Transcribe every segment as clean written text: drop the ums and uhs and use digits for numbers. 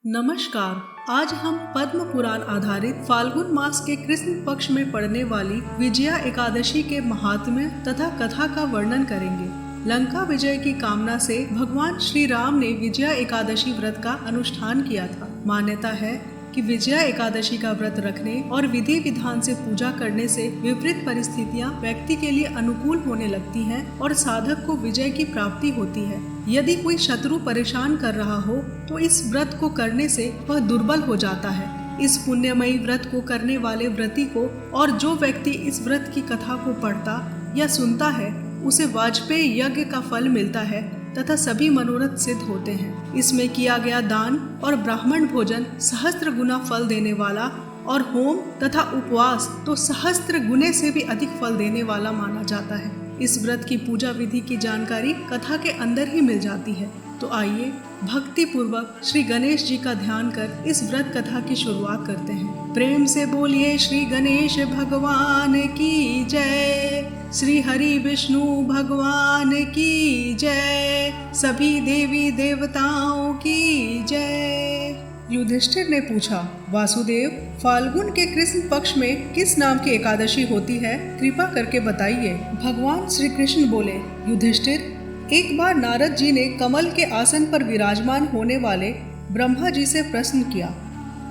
नमस्कार। आज हम पद्म पुराण आधारित फाल्गुन मास के कृष्ण पक्ष में पड़ने वाली विजया एकादशी के महात्म्य तथा कथा का वर्णन करेंगे। लंका विजय की कामना से भगवान श्री राम ने विजया एकादशी व्रत का अनुष्ठान किया था। मान्यता है कि विजया एकादशी का व्रत रखने और विधि विधान से पूजा करने से विपरीत परिस्थितियां व्यक्ति के लिए अनुकूल होने लगती हैं और साधक को विजय की प्राप्ति होती है। यदि कोई शत्रु परेशान कर रहा हो तो इस व्रत को करने से वह दुर्बल हो जाता है। इस पुण्यमयी व्रत को करने वाले व्रती को और जो व्यक्ति इस व्रत की कथा को पढ़ता या सुनता है उसे वाजपेयी यज्ञ का फल मिलता है तथा सभी मनोरथ सिद्ध होते हैं। इसमें किया गया दान और ब्राह्मण भोजन सहस्त्र गुना फल देने वाला और होम तथा उपवास तो सहस्त्र गुने से भी अधिक फल देने वाला माना जाता है। इस व्रत की पूजा विधि की जानकारी कथा के अंदर ही मिल जाती है। तो आइए भक्ति पूर्वक श्री गणेश जी का ध्यान कर इस व्रत कथा की शुरुआत करते हैं। प्रेम से बोलिए श्री गणेश भगवान की जय, श्री हरि विष्णु भगवान की जय, सभी देवी देवताओं की जय। युधिष्ठिर ने पूछा, वासुदेव, फाल्गुन के कृष्ण पक्ष में किस नाम की एकादशी होती है, कृपा करके बताइए। भगवान श्री कृष्ण बोले, युधिष्ठिर, एक बार नारद जी ने कमल के आसन पर विराजमान होने वाले ब्रह्मा जी से प्रश्न किया,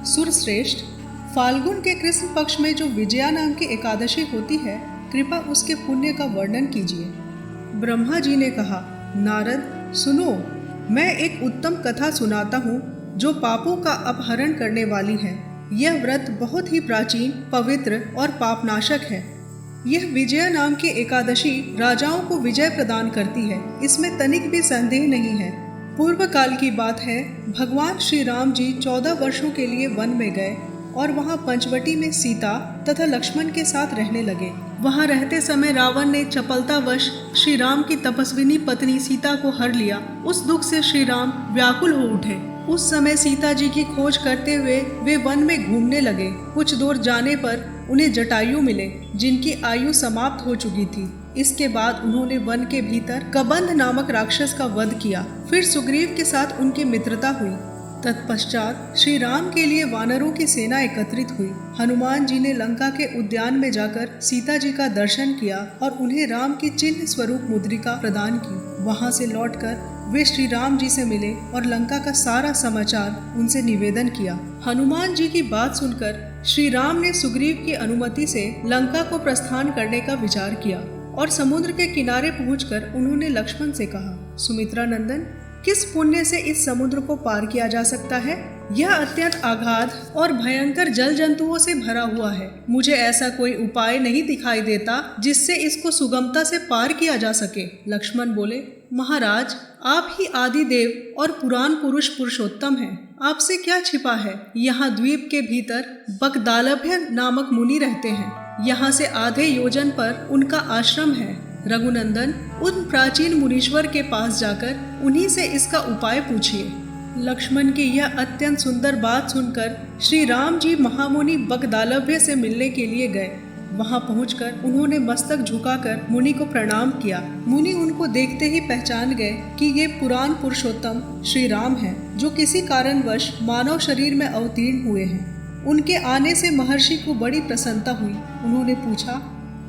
सुरश्रेष्ठ, फाल्गुन के कृष्ण पक्ष में जो विजया नाम की एकादशी होती है, कृपा उसके पुण्य का वर्णन कीजिए। ब्रह्मा जी ने कहा, नारद सुनो, मैं एक उत्तम कथा सुनाता हूँ जो पापों का अपहरण करने वाली है। यह व्रत बहुत ही प्राचीन, पवित्र और पापनाशक है। यह विजया नाम की एकादशी राजाओं को विजय प्रदान करती है, इसमें तनिक भी संदेह नहीं है। पूर्व काल की बात है, भगवान श्री राम जी 14 वर्षों के लिए वन में गए और वहाँ पंचवटी में सीता तथा लक्ष्मण के साथ रहने लगे। वहाँ रहते समय रावण ने चपलतावश श्री राम की तपस्विनी पत्नी सीता को हर लिया। उस दुख से श्री राम व्याकुल हो उठे। उस समय सीता जी की खोज करते हुए वे वन में घूमने लगे। कुछ दूर जाने पर उन्हें जटायु मिले, जिनकी आयु समाप्त हो चुकी थी। इसके बाद उन्होंने वन के भीतर कबंध नामक राक्षस का वध किया। फिर सुग्रीव के साथ उनकी मित्रता हुई। तत्पश्चात श्री राम के लिए वानरों की सेना एकत्रित हुई। हनुमान जी ने लंका के उद्यान में जाकर सीता जी का दर्शन किया और उन्हें राम की चिन्ह स्वरूप मुद्रिका प्रदान की। वहां से लौटकर वे श्री राम जी से मिले और लंका का सारा समाचार उनसे निवेदन किया। हनुमान जी की बात सुनकर श्री राम ने सुग्रीव की अनुमति से लंका को प्रस्थान करने का विचार किया और समुद्र के किनारे पहुंचकर उन्होंने लक्ष्मण से कहा, सुमित्रा नंदन, किस पुण्य से इस समुद्र को पार किया जा सकता है? यह अत्यंत आगाध और भयंकर जल जंतुओं से भरा हुआ है। मुझे ऐसा कोई उपाय नहीं दिखाई देता जिससे इसको सुगमता से पार किया जा सके। लक्ष्मण बोले, महाराज, आप ही आदि देव और पुराण पुरुष पुरुषोत्तम हैं। आपसे क्या छिपा है? यहाँ द्वीप के भीतर बकदालभ्य नामक मुनि रहते हैं। यहाँ से आधे योजन पर उनका आश्रम है। रघुनंदन, उन प्राचीन मुनीश्वर के पास जाकर उन्हीं से इसका उपाय पूछिए। लक्ष्मण की यह अत्यंत सुंदर बात सुनकर श्री राम जी महामुनि बकदालभ्य से मिलने के लिए गए। वहां पहुंचकर उन्होंने मस्तक झुकाकर मुनि को प्रणाम किया। मुनि उनको देखते ही पहचान गए कि ये पुराण पुरुषोत्तम श्री राम हैं, जो किसी कारणवश मानव शरीर में अवतीर्ण हुए हैं। उनके आने से महर्षि को बड़ी प्रसन्नता हुई। उन्होंने पूछा,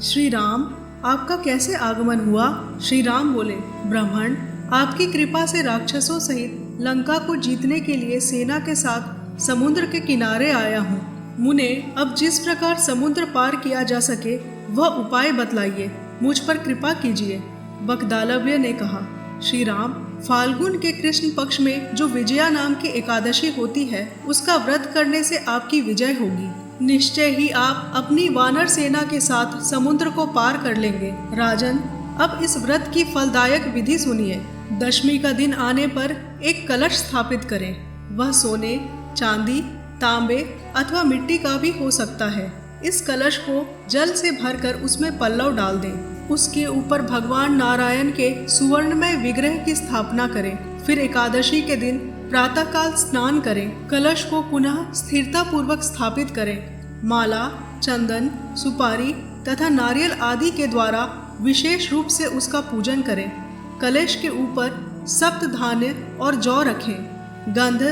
श्री राम, आपका कैसे आगमन हुआ? श्री राम बोले, ब्राह्मण, आपकी कृपा से राक्षसों सहित लंका को जीतने के लिए सेना के साथ समुद्र के किनारे आया हूँ। मुने, अब जिस प्रकार समुद्र पार किया जा सके वह उपाय बतलाइए, मुझ पर कृपा कीजिए। बकदालभ्य ने कहा, श्री राम, फाल्गुन के कृष्ण पक्ष में जो विजया नाम की एकादशी होती है, उसका व्रत करने से आपकी विजय होगी। निश्चय ही आप अपनी वानर सेना के साथ समुद्र को पार कर लेंगे। राजन, अब इस व्रत की फलदायक विधि सुनिए। दशमी का दिन आने पर एक कलश स्थापित करें। वह सोने, चांदी, तांबे अथवा मिट्टी का भी हो सकता है। इस कलश को जल से भरकर उसमें पल्लव डाल दें। उसके ऊपर भगवान नारायण के सुवर्णमय विग्रह की स्थापना करें। फिर एकादशी के दिन प्रातःकाल स्नान करें। कलश को पुनः स्थिरता पूर्वक स्थापित करें। माला, चंदन, सुपारी तथा नारियल आदि के द्वारा विशेष रूप से उसका पूजन करें। कलश के ऊपर सप्त धान्य और जौ रखें। गंध,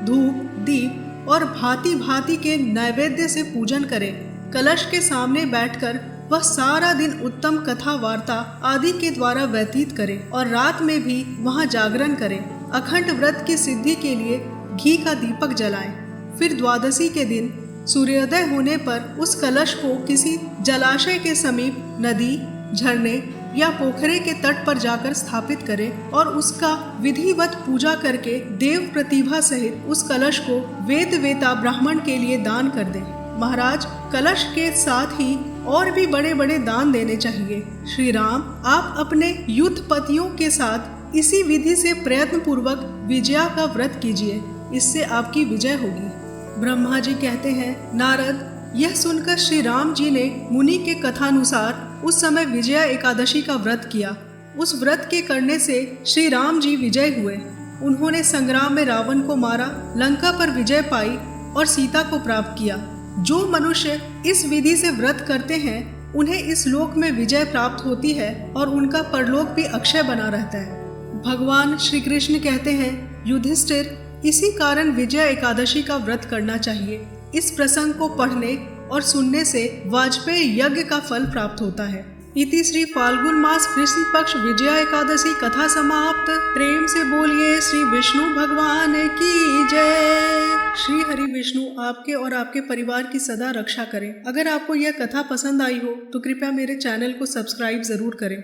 धूप, दीप और भांति भांति के नैवेद्य से पूजन करें। कलश के सामने बैठकर वह सारा दिन उत्तम कथा वार्ता आदि के द्वारा व्यतीत करे और रात में भी वहाँ जागरण करे। अखंड व्रत की सिद्धि के लिए घी का दीपक जलाएं। फिर द्वादशी के दिन सूर्योदय होने पर उस कलश को किसी जलाशय के समीप नदी, झरने या पोखरे के तट पर जाकर स्थापित करें और उसका विधिवत पूजा करके देव प्रतिभा सहित उस कलश को वेद वेता ब्राह्मण के लिए दान कर दें। महाराज, कलश के साथ ही और भी बड़े बड़े दान देने चाहिए। श्री राम, आप अपने युद्धपतियों के साथ इसी विधि से प्रयत्न पूर्वक विजया का व्रत कीजिए, इससे आपकी विजय होगी। ब्रह्मा जी कहते हैं, नारद, यह सुनकर श्री राम जी ने मुनि के कथानुसार उस समय विजया एकादशी का व्रत किया। उस व्रत के करने से श्री राम जी विजय हुए। उन्होंने संग्राम में रावण को मारा, लंका पर विजय पाई और सीता को प्राप्त किया। जो मनुष्य इस विधि से व्रत करते हैं उन्हें इस लोक में विजय प्राप्त होती है और उनका परलोक भी अक्षय बना रहता है। भगवान श्री कृष्ण कहते हैं, युधिष्ठिर, इसी कारण विजया एकादशी का व्रत करना चाहिए। इस प्रसंग को पढ़ने और सुनने से वाजपेयी यज्ञ का फल प्राप्त होता है। इति श्री फाल्गुन मास कृष्ण पक्ष विजया एकादशी कथा समाप्त। प्रेम से बोलिए श्री विष्णु भगवान की जय। श्री हरि विष्णु आपके और आपके परिवार की सदा रक्षा करें। अगर आपको यह कथा पसंद आई हो तो कृपया मेरे चैनल को सब्सक्राइब जरूर करें।